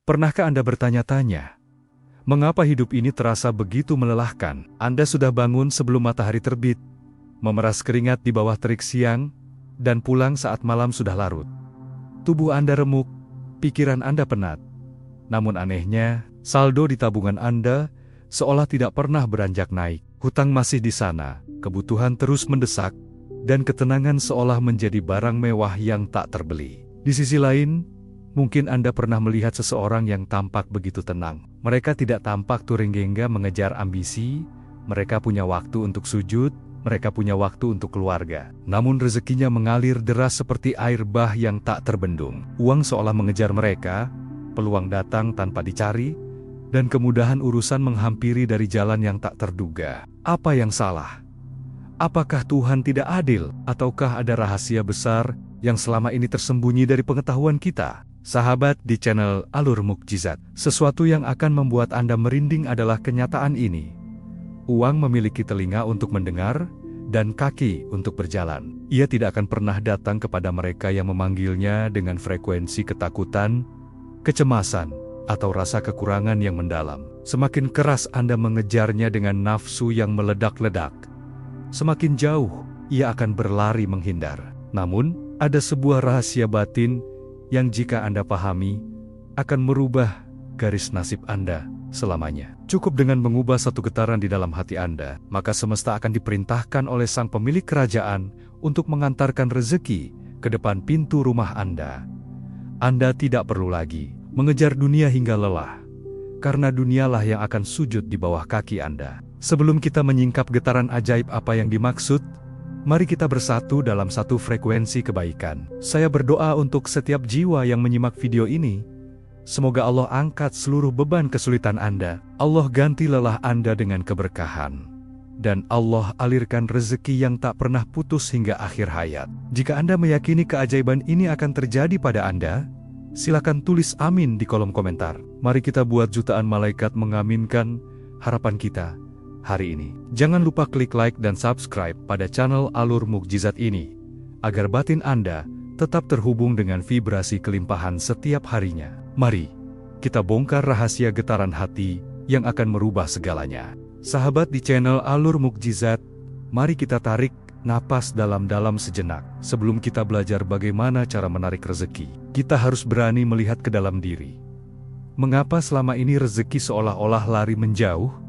Pernahkah Anda bertanya-tanya, mengapa hidup ini terasa begitu melelahkan? Anda sudah bangun sebelum matahari terbit, memeras keringat di bawah terik siang, dan pulang saat malam sudah larut. Tubuh Anda remuk, pikiran Anda penat. Namun anehnya, saldo di tabungan Anda seolah tidak pernah beranjak naik. Hutang masih di sana, kebutuhan terus mendesak, dan ketenangan seolah menjadi barang mewah yang tak terbeli. Di sisi lain, mungkin Anda pernah melihat seseorang yang tampak begitu tenang. Mereka tidak tampak turinggengga mengejar ambisi, mereka punya waktu untuk sujud, mereka punya waktu untuk keluarga. Namun rezekinya mengalir deras seperti air bah yang tak terbendung. Uang seolah mengejar mereka, peluang datang tanpa dicari, dan kemudahan urusan menghampiri dari jalan yang tak terduga. Apa yang salah? Apakah Tuhan tidak adil? Ataukah ada rahasia besar yang selama ini tersembunyi dari pengetahuan kita? Sahabat di channel Alur Mukjizat, sesuatu yang akan membuat Anda merinding adalah kenyataan ini. Uang memiliki telinga untuk mendengar, dan kaki untuk berjalan. Ia tidak akan pernah datang kepada mereka yang memanggilnya dengan frekuensi ketakutan, kecemasan, atau rasa kekurangan yang mendalam. Semakin keras Anda mengejarnya dengan nafsu yang meledak-ledak, semakin jauh ia akan berlari menghindar. Namun, ada sebuah rahasia batin yang jika Anda pahami, akan merubah garis nasib Anda selamanya. Cukup dengan mengubah satu getaran di dalam hati Anda, maka semesta akan diperintahkan oleh sang pemilik kerajaan untuk mengantarkan rezeki ke depan pintu rumah Anda. Anda tidak perlu lagi mengejar dunia hingga lelah, karena dunialah yang akan sujud di bawah kaki Anda. Sebelum kita menyingkap getaran ajaib apa yang dimaksud, mari kita bersatu dalam satu frekuensi kebaikan. Saya berdoa untuk setiap jiwa yang menyimak video ini. Semoga Allah angkat seluruh beban kesulitan Anda. Allah ganti lelah Anda dengan keberkahan. Dan Allah alirkan rezeki yang tak pernah putus hingga akhir hayat. Jika Anda meyakini keajaiban ini akan terjadi pada Anda, silakan tulis amin di kolom komentar. Mari kita buat jutaan malaikat mengaminkan harapan kita hari ini. Jangan lupa klik like dan subscribe pada channel Alur Mukjizat ini, agar batin Anda tetap terhubung dengan vibrasi kelimpahan setiap harinya. Mari kita bongkar rahasia getaran hati yang akan merubah segalanya. Sahabat di channel Alur Mukjizat, mari kita tarik napas dalam-dalam sejenak. Sebelum kita belajar bagaimana cara menarik rezeki, kita harus berani melihat ke dalam diri. Mengapa selama ini rezeki seolah-olah lari menjauh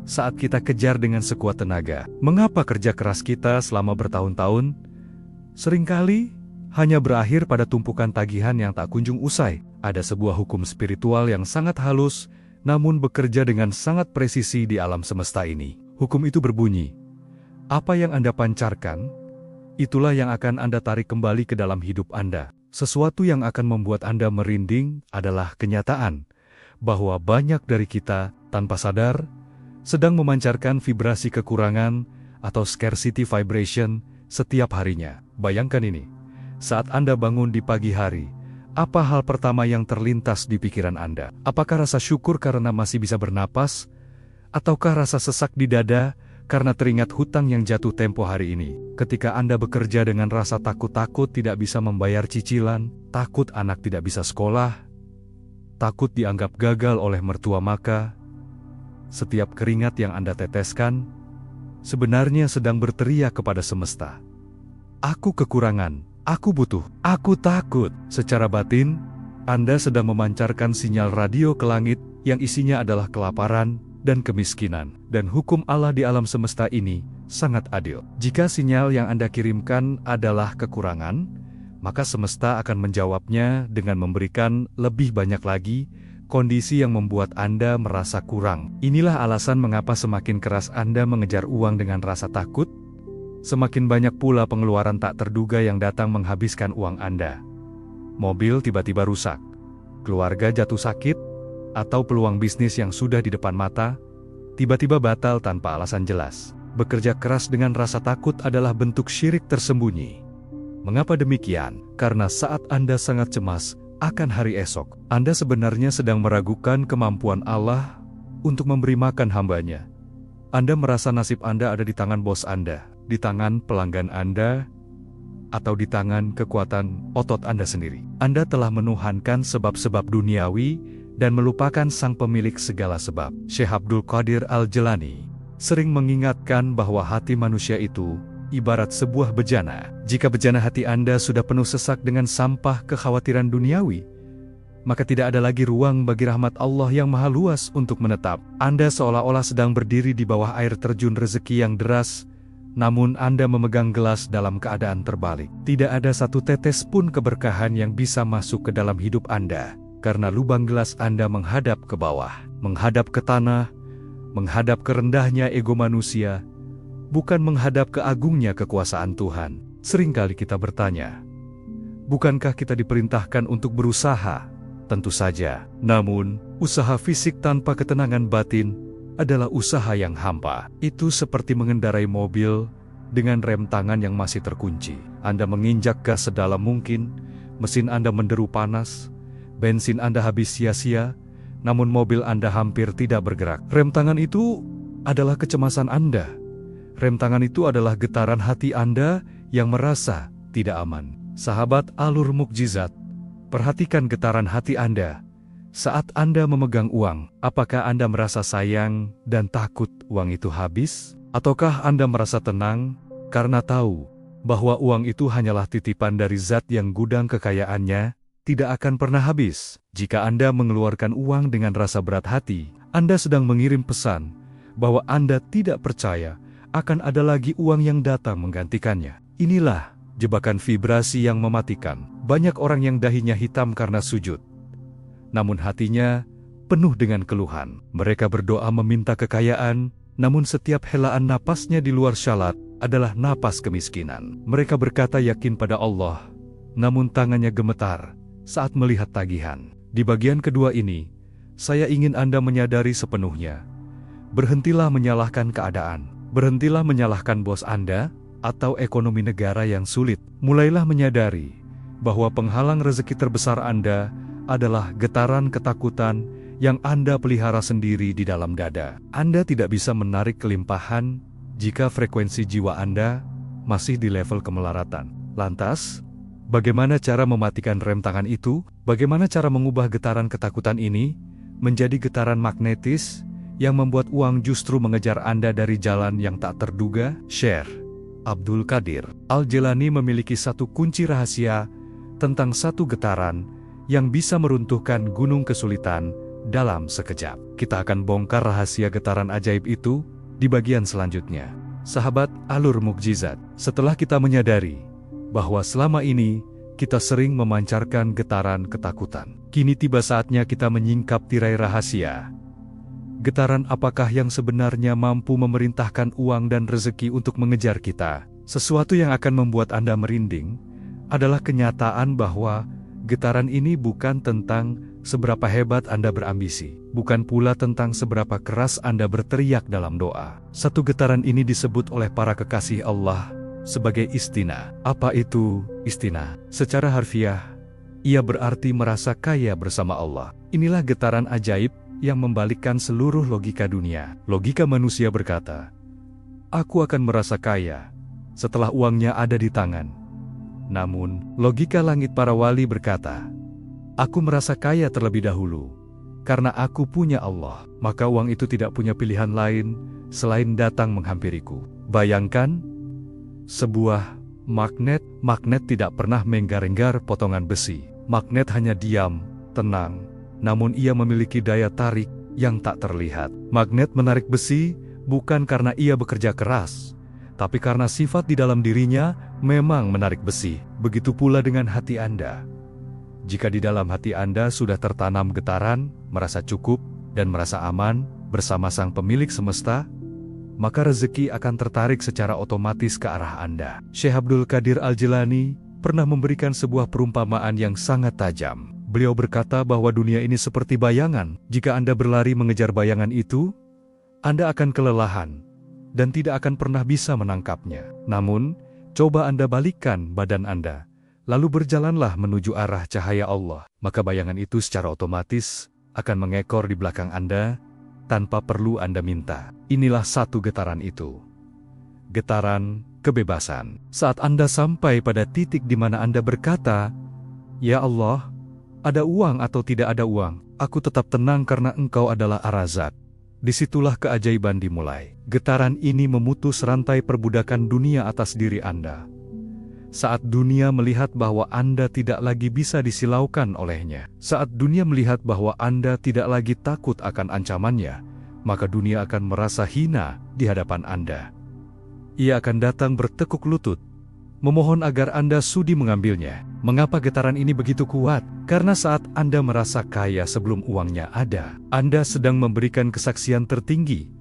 saat kita kejar dengan sekuat tenaga? Mengapa kerja keras kita selama bertahun-tahun seringkali hanya berakhir pada tumpukan tagihan yang tak kunjung usai? Ada sebuah hukum spiritual yang sangat halus, namun bekerja dengan sangat presisi di alam semesta ini. Hukum itu berbunyi, apa yang Anda pancarkan, itulah yang akan Anda tarik kembali ke dalam hidup Anda. Sesuatu yang akan membuat Anda merinding adalah kenyataan bahwa banyak dari kita, tanpa sadar, sedang memancarkan vibrasi kekurangan atau scarcity vibration setiap harinya. Bayangkan ini, saat Anda bangun di pagi hari, apa hal pertama yang terlintas di pikiran Anda? Apakah rasa syukur karena masih bisa bernapas? Ataukah rasa sesak di dada karena teringat hutang yang jatuh tempo hari ini? Ketika Anda bekerja dengan rasa takut-takut tidak bisa membayar cicilan, takut anak tidak bisa sekolah, takut dianggap gagal oleh mertua, maka setiap keringat yang Anda teteskan sebenarnya sedang berteriak kepada semesta, "Aku kekurangan. Aku butuh, aku takut." Secara batin, Anda sedang memancarkan sinyal radio ke langit yang isinya adalah kelaparan dan kemiskinan. Dan hukum Allah di alam semesta ini sangat adil. Jika sinyal yang Anda kirimkan adalah kekurangan, maka semesta akan menjawabnya dengan memberikan lebih banyak lagi kondisi yang membuat Anda merasa kurang. Inilah alasan mengapa semakin keras Anda mengejar uang dengan rasa takut, semakin banyak pula pengeluaran tak terduga yang datang menghabiskan uang Anda. Mobil tiba-tiba rusak, keluarga jatuh sakit, atau peluang bisnis yang sudah di depan mata tiba-tiba batal tanpa alasan jelas. Bekerja keras dengan rasa takut adalah bentuk syirik tersembunyi. Mengapa demikian? Karena saat Anda sangat cemas akan hari esok, Anda sebenarnya sedang meragukan kemampuan Allah untuk memberi makan hamba-Nya. Anda merasa nasib Anda ada di tangan bos Anda, di tangan pelanggan Anda, atau di tangan kekuatan otot Anda sendiri. Anda telah menuhankan sebab-sebab duniawi dan melupakan sang pemilik segala sebab. Syekh Abdul Qadir Al-Jilani sering mengingatkan bahwa hati manusia itu ibarat sebuah bejana. Jika bejana hati Anda sudah penuh sesak dengan sampah kekhawatiran duniawi, maka tidak ada lagi ruang bagi rahmat Allah yang maha luas untuk menetap. Anda seolah-olah sedang berdiri di bawah air terjun rezeki yang deras, namun Anda memegang gelas dalam keadaan terbalik. Tidak ada satu tetes pun keberkahan yang bisa masuk ke dalam hidup Anda, karena lubang gelas Anda menghadap ke bawah, menghadap ke tanah, menghadap ke rendahnya ego manusia, bukan menghadap ke agungnya kekuasaan Tuhan. Seringkali kita bertanya, bukankah kita diperintahkan untuk berusaha? Tentu saja. Namun, usaha fisik tanpa ketenangan batin adalah usaha yang hampa. Itu seperti mengendarai mobil dengan rem tangan yang masih terkunci. Anda menginjak gas sedalam mungkin, mesin Anda menderu panas, bensin Anda habis sia-sia, namun mobil Anda hampir tidak bergerak. Rem tangan itu adalah kecemasan Anda. Rem tangan itu adalah getaran hati Anda yang merasa tidak aman. Sahabat alur mukjizat, perhatikan getaran hati Anda saat Anda memegang uang. Apakah Anda merasa sayang dan takut uang itu habis? Ataukah Anda merasa tenang karena tahu bahwa uang itu hanyalah titipan dari zat yang gudang kekayaannya tidak akan pernah habis? Jika Anda mengeluarkan uang dengan rasa berat hati, Anda sedang mengirim pesan bahwa Anda tidak percaya akan ada lagi uang yang datang menggantikannya. Inilah jebakan vibrasi yang mematikan. Banyak orang yang dahinya hitam karena sujud, namun hatinya penuh dengan keluhan. Mereka berdoa meminta kekayaan, namun setiap helaan napasnya di luar syalat adalah napas kemiskinan. Mereka berkata yakin pada Allah, namun tangannya gemetar saat melihat tagihan. Di bagian kedua ini, saya ingin Anda menyadari sepenuhnya. Berhentilah menyalahkan keadaan. Berhentilah menyalahkan bos Anda atau ekonomi negara yang sulit. Mulailah menyadari bahwa penghalang rezeki terbesar Anda adalah getaran ketakutan yang Anda pelihara sendiri di dalam dada. Anda tidak bisa menarik kelimpahan jika frekuensi jiwa Anda masih di level kemelaratan. Lantas, bagaimana cara mematikan rem tangan itu? Bagaimana cara mengubah getaran ketakutan ini menjadi getaran magnetis yang membuat uang justru mengejar Anda dari jalan yang tak terduga? Syekh Abdul Qadir Al-Jilani memiliki satu kunci rahasia tentang satu getaran yang bisa meruntuhkan gunung kesulitan dalam sekejap. Kita akan bongkar rahasia getaran ajaib itu di bagian selanjutnya. Sahabat alur mukjizat, setelah kita menyadari bahwa selama ini kita sering memancarkan getaran ketakutan, kini tiba saatnya kita menyingkap tirai rahasia. Getaran apakah yang sebenarnya mampu memerintahkan uang dan rezeki untuk mengejar kita? Sesuatu yang akan membuat Anda merinding adalah kenyataan bahwa getaran ini bukan tentang seberapa hebat Anda berambisi, bukan pula tentang seberapa keras Anda berteriak dalam doa. Satu getaran ini disebut oleh para kekasih Allah sebagai istina. Apa itu istina? Secara harfiah, ia berarti merasa kaya bersama Allah. Inilah getaran ajaib yang membalikkan seluruh logika dunia. Logika manusia berkata, aku akan merasa kaya setelah uangnya ada di tangan. Namun, logika langit para wali berkata, aku merasa kaya terlebih dahulu, karena aku punya Allah. Maka uang itu tidak punya pilihan lain selain datang menghampiriku. Bayangkan, sebuah magnet tidak pernah menggar-enggar potongan besi. Magnet hanya diam, tenang, namun ia memiliki daya tarik yang tak terlihat. Magnet menarik besi bukan karena ia bekerja keras, tapi karena sifat di dalam dirinya memang menarik besi. Begitu pula dengan hati Anda. Jika di dalam hati Anda sudah tertanam getaran, merasa cukup, dan merasa aman bersama Sang Pemilik Semesta, maka rezeki akan tertarik secara otomatis ke arah Anda. Syekh Abdul Qadir Al-Jilani pernah memberikan sebuah perumpamaan yang sangat tajam. Beliau berkata bahwa dunia ini seperti bayangan. Jika Anda berlari mengejar bayangan itu, Anda akan kelelahan dan tidak akan pernah bisa menangkapnya. Namun, coba Anda balikkan badan Anda, lalu berjalanlah menuju arah cahaya Allah. Maka bayangan itu secara otomatis akan mengekor di belakang Anda tanpa perlu Anda minta. Inilah satu getaran itu. Getaran kebebasan. Saat Anda sampai pada titik di mana Anda berkata, "Ya Allah, Ada uang atau tidak ada uang, aku tetap tenang karena engkau adalah Ar-Razzaq. Disitulah keajaiban dimulai. Getaran ini memutus rantai perbudakan dunia atas diri Anda. Saat dunia melihat bahwa Anda tidak lagi bisa disilaukan olehnya, saat dunia melihat bahwa Anda tidak lagi takut akan ancamannya, maka dunia akan merasa hina di hadapan Anda. Ia akan datang bertekuk lutut, memohon agar Anda sudi mengambilnya. Mengapa getaran ini begitu kuat? Karena saat Anda merasa kaya sebelum uangnya ada, Anda sedang memberikan kesaksian tertinggi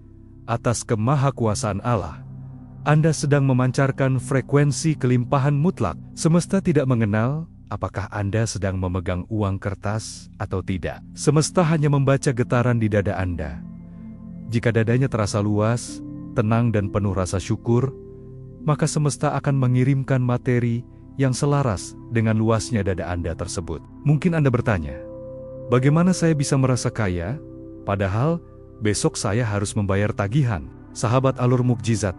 atas kemahakuasaan Allah. Anda sedang memancarkan frekuensi kelimpahan mutlak. Semesta tidak mengenal apakah Anda sedang memegang uang kertas atau tidak. Semesta hanya membaca getaran di dada Anda. Jika dadanya terasa luas, tenang dan penuh rasa syukur, maka semesta akan mengirimkan materi yang selaras dengan luasnya dada Anda tersebut. Mungkin Anda bertanya, bagaimana saya bisa merasa kaya, padahal besok saya harus membayar tagihan? Sahabat alur mukjizat,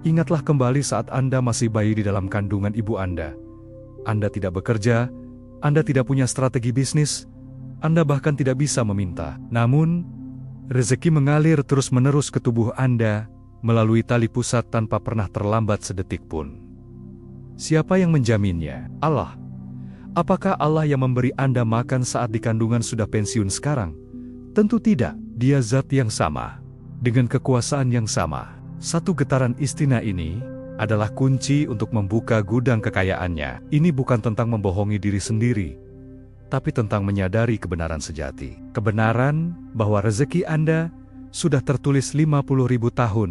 ingatlah kembali saat Anda masih bayi di dalam kandungan ibu Anda. Anda tidak bekerja, Anda tidak punya strategi bisnis, Anda bahkan tidak bisa meminta. Namun, rezeki mengalir terus-menerus ke tubuh Anda melalui tali pusat tanpa pernah terlambat sedetik pun. Siapa yang menjaminnya? Allah. Apakah Allah yang memberi Anda makan saat di kandungan sudah pensiun sekarang? Tentu tidak. Dia zat yang sama, dengan kekuasaan yang sama. Satu getaran istina ini adalah kunci untuk membuka gudang kekayaannya. Ini bukan tentang membohongi diri sendiri, tapi tentang menyadari kebenaran sejati. Kebenaran bahwa rezeki Anda sudah tertulis 50.000 tahun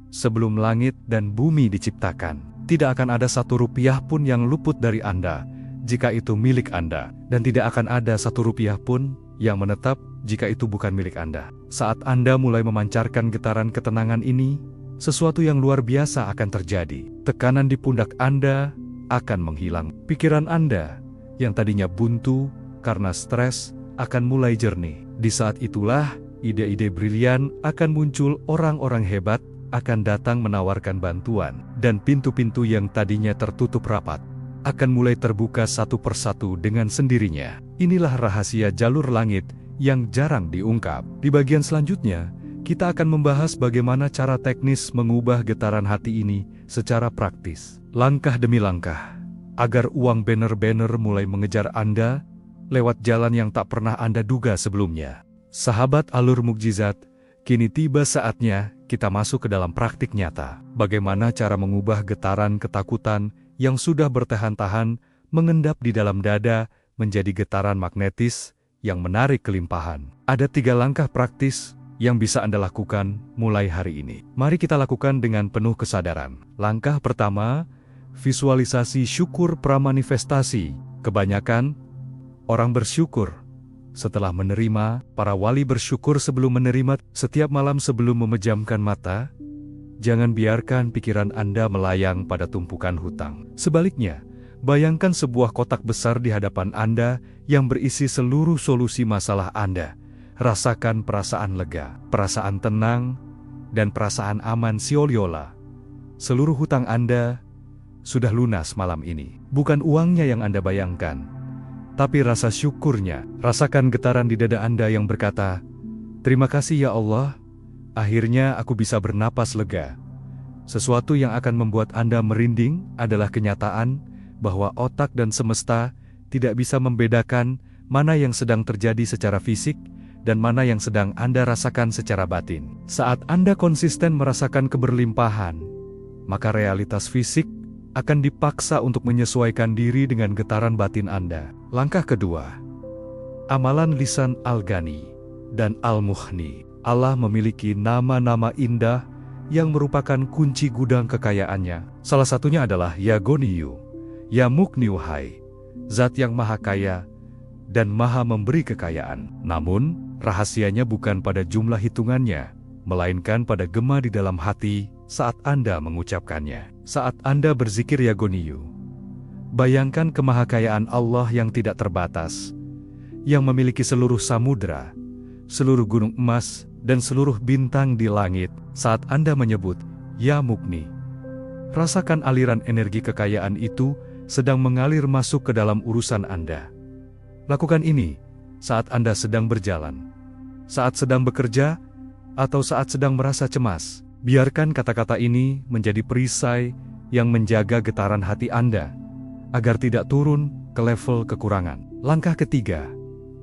sebelum langit dan bumi diciptakan. Tidak akan ada Rp1 pun yang luput dari Anda jika itu milik Anda, dan tidak akan ada Rp1 pun yang menetap jika itu bukan milik Anda. Saat Anda mulai memancarkan getaran ketenangan ini, sesuatu yang luar biasa akan terjadi. Tekanan di pundak Anda akan menghilang. Pikiran Anda yang tadinya buntu karena stres akan mulai jernih. Di saat itulah ide-ide brilian akan muncul, orang-orang hebat akan datang menawarkan bantuan, dan pintu-pintu yang tadinya tertutup rapat akan mulai terbuka satu persatu dengan sendirinya. Inilah rahasia jalur langit yang jarang diungkap. Di bagian selanjutnya, kita akan membahas bagaimana cara teknis mengubah getaran hati ini secara praktis, langkah demi langkah, agar uang bener-bener mulai mengejar Anda lewat jalan yang tak pernah Anda duga sebelumnya. Sahabat alur mukjizat, kini tiba saatnya kita masuk ke dalam praktik nyata. Bagaimana cara mengubah getaran ketakutan yang sudah bertahan-tahan mengendap di dalam dada menjadi getaran magnetis yang menarik kelimpahan. Ada 3 langkah praktis yang bisa Anda lakukan mulai hari ini. Mari kita lakukan dengan penuh kesadaran. Langkah pertama, visualisasi syukur pramanifestasi. Kebanyakan orang bersyukur setelah menerima. Para wali bersyukur sebelum menerima. Setiap malam sebelum memejamkan mata, jangan biarkan pikiran Anda melayang pada tumpukan hutang. Sebaliknya, bayangkan sebuah kotak besar di hadapan Anda yang berisi seluruh solusi masalah Anda. Rasakan perasaan lega, perasaan tenang, dan perasaan aman sioliola. Seluruh hutang Anda sudah lunas malam ini. Bukan uangnya yang Anda bayangkan, tapi rasa syukurnya. Rasakan getaran di dada Anda yang berkata, "Terima kasih ya Allah, akhirnya aku bisa bernapas lega." Sesuatu yang akan membuat Anda merinding adalah kenyataan bahwa otak dan semesta tidak bisa membedakan mana yang sedang terjadi secara fisik dan mana yang sedang Anda rasakan secara batin. Saat Anda konsisten merasakan keberlimpahan, maka realitas fisik akan dipaksa untuk menyesuaikan diri dengan getaran batin Anda. Langkah kedua, amalan lisan Al-Ghani dan Al-Mughni. Allah memiliki nama-nama indah yang merupakan kunci gudang kekayaannya. Salah satunya adalah Ya Ghaniyu, Ya Mughniyu, hai Zat yang maha kaya dan maha memberi kekayaan. Namun, rahasianya bukan pada jumlah hitungannya, melainkan pada gema di dalam hati saat Anda mengucapkannya. Saat Anda berzikir Ya Ghaniyu, bayangkan kemahakayaan Allah yang tidak terbatas, yang memiliki seluruh samudra, seluruh gunung emas, dan seluruh bintang di langit. Saat Anda menyebut Ya Mughni, rasakan aliran energi kekayaan itu sedang mengalir masuk ke dalam urusan Anda. Lakukan ini saat Anda sedang berjalan, saat sedang bekerja, atau saat sedang merasa cemas. Biarkan kata-kata ini menjadi perisai yang menjaga getaran hati Anda, agar tidak turun ke level kekurangan. Langkah ketiga,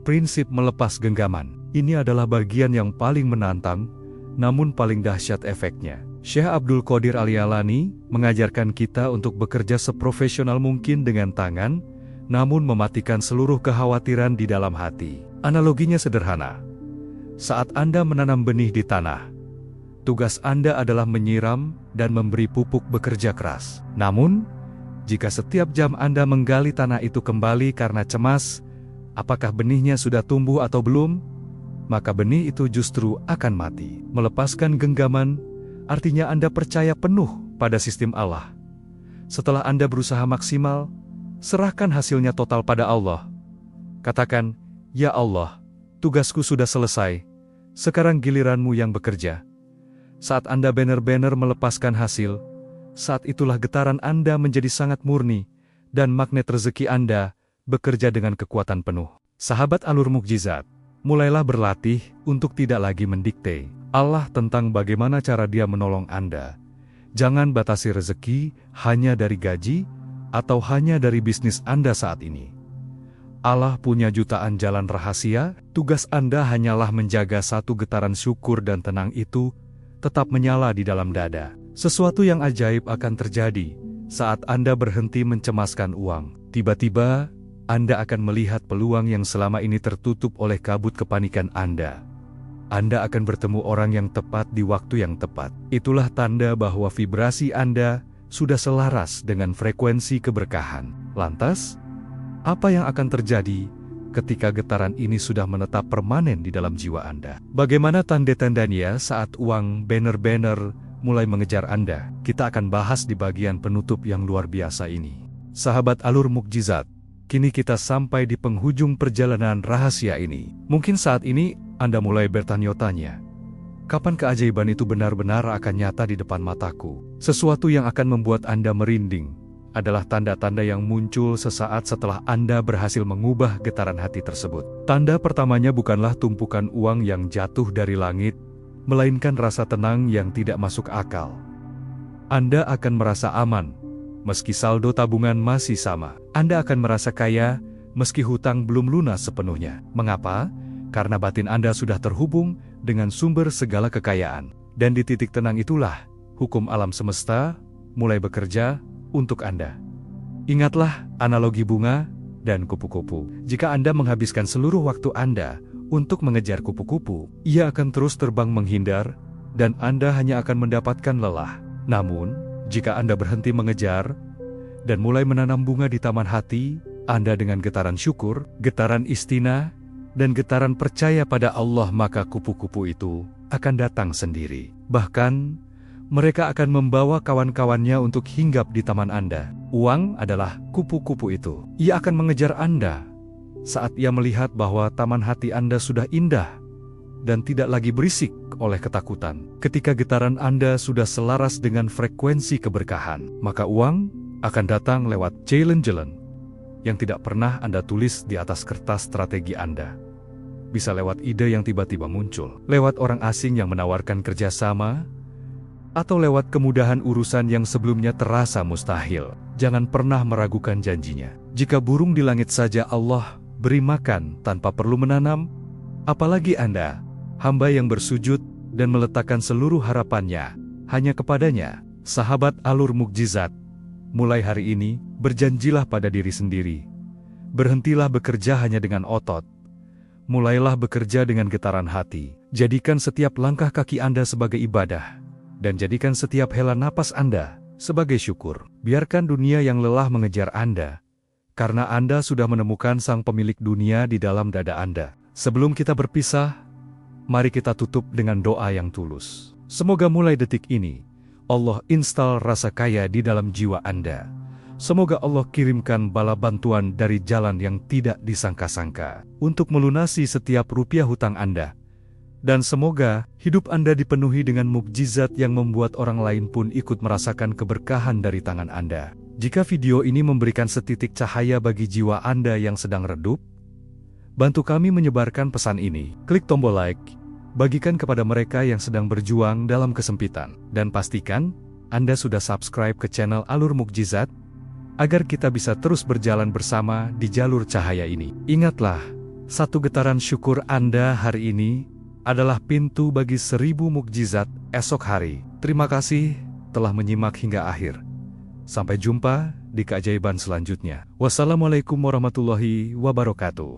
prinsip melepas genggaman. Ini adalah bagian yang paling menantang, namun paling dahsyat efeknya. Syekh Abdul Qadir Al-Jailani mengajarkan kita untuk bekerja seprofesional mungkin dengan tangan, namun mematikan seluruh kekhawatiran di dalam hati. Analoginya sederhana. Saat Anda menanam benih di tanah, tugas Anda adalah menyiram dan memberi pupuk bekerja keras. Namun, jika setiap jam Anda menggali tanah itu kembali karena cemas, apakah benihnya sudah tumbuh atau belum? Maka benih itu justru akan mati. Melepaskan genggaman artinya Anda percaya penuh pada sistem Allah. Setelah Anda berusaha maksimal, serahkan hasilnya total pada Allah. Katakan, "Ya Allah, tugasku sudah selesai. Sekarang giliranmu yang bekerja." Saat Anda benar-benar melepaskan hasil, saat itulah getaran Anda menjadi sangat murni, dan magnet rezeki Anda bekerja dengan kekuatan penuh. Sahabat alur mukjizat, mulailah berlatih untuk tidak lagi mendikte Allah tentang bagaimana cara Dia menolong Anda. Jangan batasi rezeki hanya dari gaji atau hanya dari bisnis Anda saat ini. Allah punya jutaan jalan rahasia, tugas Anda hanyalah menjaga satu getaran syukur dan tenang itu tetap menyala di dalam dada. Sesuatu yang ajaib akan terjadi saat Anda berhenti mencemaskan uang. Tiba-tiba, Anda akan melihat peluang yang selama ini tertutup oleh kabut kepanikan Anda. Anda akan bertemu orang yang tepat di waktu yang tepat. Itulah tanda bahwa vibrasi Anda sudah selaras dengan frekuensi keberkahan. Lantas, apa yang akan terjadi ketika getaran ini sudah menetap permanen di dalam jiwa Anda? Bagaimana tanda-tandanya saat uang benar-benar mulai mengejar Anda? Kita akan bahas di bagian penutup yang luar biasa ini. Sahabat alur mukjizat, kini kita sampai di penghujung perjalanan rahasia ini. Mungkin saat ini Anda mulai bertanya-tanya, kapan keajaiban itu benar-benar akan nyata di depan mataku? Sesuatu yang akan membuat Anda merinding adalah tanda-tanda yang muncul sesaat setelah Anda berhasil mengubah getaran hati tersebut. Tanda pertamanya bukanlah tumpukan uang yang jatuh dari langit, melainkan rasa tenang yang tidak masuk akal. Anda akan merasa aman, meski saldo tabungan masih sama. Anda akan merasa kaya, meski hutang belum lunas sepenuhnya. Mengapa? Karena batin Anda sudah terhubung dengan sumber segala kekayaan. Dan di titik tenang itulah, hukum alam semesta mulai bekerja untuk Anda. Ingatlah analogi bunga dan kupu-kupu. Jika Anda menghabiskan seluruh waktu Anda untuk mengejar kupu-kupu, ia akan terus terbang menghindar, dan Anda hanya akan mendapatkan lelah. Namun, jika Anda berhenti mengejar, dan mulai menanam bunga di taman hati, Anda dengan getaran syukur, getaran istina, dan getaran percaya pada Allah, maka kupu-kupu itu akan datang sendiri. Bahkan, mereka akan membawa kawan-kawannya untuk hinggap di taman Anda. Uang adalah kupu-kupu itu. Ia akan mengejar Anda saat ia melihat bahwa taman hati Anda sudah indah dan tidak lagi berisik oleh ketakutan. Ketika getaran Anda sudah selaras dengan frekuensi keberkahan, maka uang akan datang lewat jalan-jalan yang tidak pernah Anda tulis di atas kertas strategi Anda. Bisa lewat ide yang tiba-tiba muncul, lewat orang asing yang menawarkan kerjasama, atau lewat kemudahan urusan yang sebelumnya terasa mustahil. Jangan pernah meragukan janjinya. Jika burung di langit saja Allah beri makan tanpa perlu menanam, apalagi Anda, hamba yang bersujud dan meletakkan seluruh harapannya hanya kepadanya. Sahabat alur mukjizat, mulai hari ini, berjanjilah pada diri sendiri. Berhentilah bekerja hanya dengan otot. Mulailah bekerja dengan getaran hati. Jadikan setiap langkah kaki Anda sebagai ibadah, dan jadikan setiap hela napas Anda sebagai syukur. Biarkan dunia yang lelah mengejar Anda, karena Anda sudah menemukan sang pemilik dunia di dalam dada Anda. Sebelum kita berpisah, mari kita tutup dengan doa yang tulus. Semoga mulai detik ini, Allah install rasa kaya di dalam jiwa Anda. Semoga Allah kirimkan bala bantuan dari jalan yang tidak disangka-sangka untuk melunasi setiap rupiah hutang Anda. Dan semoga hidup Anda dipenuhi dengan mukjizat yang membuat orang lain pun ikut merasakan keberkahan dari tangan Anda. Jika video ini memberikan setitik cahaya bagi jiwa Anda yang sedang redup, Bantu kami menyebarkan pesan ini. Klik tombol like, bagikan kepada mereka yang sedang berjuang dalam kesempitan. Dan pastikan, Anda sudah subscribe ke channel Alur Mukjizat, agar kita bisa terus berjalan bersama di jalur cahaya ini. Ingatlah, satu getaran syukur Anda hari ini adalah pintu bagi 1000 mukjizat esok hari. Terima kasih telah menyimak hingga akhir. Sampai jumpa di keajaiban selanjutnya. Wassalamualaikum warahmatullahi wabarakatuh.